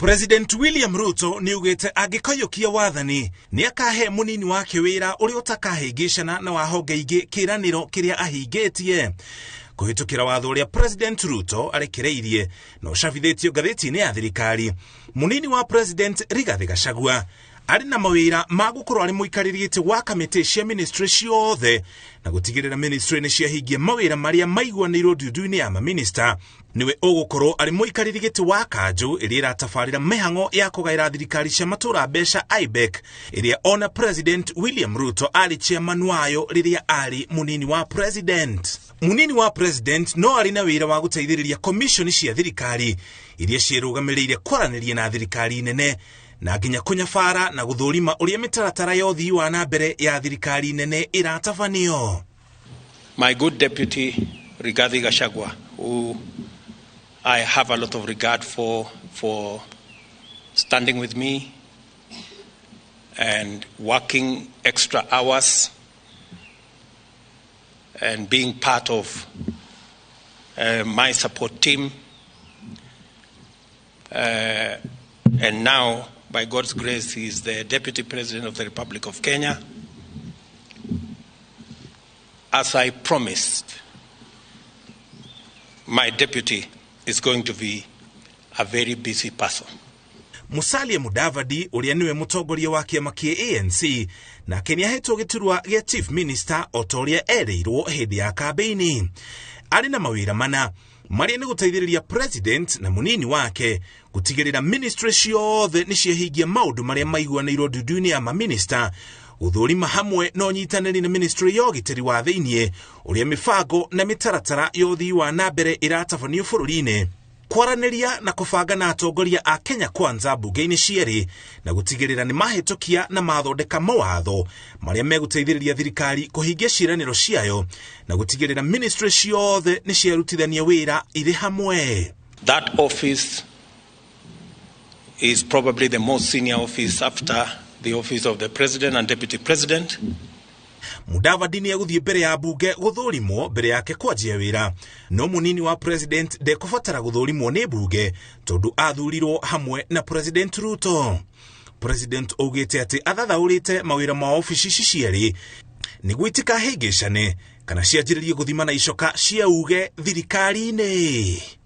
President William Ruto niugite angikoyokia wathani ni akahe munini wake wira uri utakahingicana na wahonge ingi kiraniro kiria ahingitie kuhitukira watho uria President Ruto arekereirie no ucabithitio ngathiti-ini ya thirikari. Munini wa President Rigathi ari na mawĩra ma gukorwo ari muikarĩri gĩtĩ wa kamĩtĩ cia ministry ciothe na gutigĩrĩra ministry nĩ ciahingia mawĩra marĩa maiguanĩirwo ndundu-inĩ ya maminista. Niwe ũgũkorwo ari muikarĩri gĩtĩ wa kanjũ ĩrĩa ĩratabarĩra mĩhang'o ya kũgaĩra thirikari cia matũra mbeca IBEC ĩrĩa ona President William Ruto ari chairman wayo rĩrĩa ari munini wa President. Munini wa President no ari na wĩra wa gũteithĩrĩria commission cia thirikari iria ciĩrũgamĩrĩire kwaranĩria na thirikari nene na nginya kunyabara na guthurima uria mitaratara ya uthii wa na mbere ya thirikari nene iratabanio. My good deputy Rigathi Gachagua, who I have a lot of regard for standing with me and working extra hours and being part of my support team, and now by God's grace, he is the Deputy President of the Republic of Kenya. As I promised, my deputy is going to be a very busy person. Mudavadi uria niwe mutongoria wa kiama kia ANC na Kenya hetwo giturwa gia Chief Minister otoria ereirwo hindi ya kambeini. Ari na mawira mana maria ni guteithĩrĩria President na munini wake gutigĩrĩra ministry ciothe ni ciahingia maundu maria maiguanĩirwo ndundu-inĩ ya maminista, guthũrima hamwe no nyitanĩri na ministry ya ũgitĩri wa thĩinĩ uria mibango na mitaratara ya ũthii wa na mbere iratabanio bũrũri-inĩ, kwaranĩria na kũbanga na atongoria a Kenya Kwanza mbunge-inĩ cierĩ na gutigĩrĩra ni mahĩtũkia na mathondeka mawatho maria megũteithĩrĩria thirikari kũhingia ciĩranĩro ciayo na gutigĩrĩra ministry ciothe ni ciarutithania wĩra irĩ hamwe. That office is probably the most senior office after the office of the President and Deputy President. Mudavadi ni aguthie mbere ya bunge guthurimwo mbere yake kwanjia wira, no munini wa President ndekubatara guthurimwo ni bunge tondu athurirwo hamwe na President Ruto. President augite ati athathaũrĩte mawĩra ma ofici cierĩ nĩguo itikahĩngĩcane kana cianjĩrĩrie gũthimana icoka cia uuge thirikari-inĩ.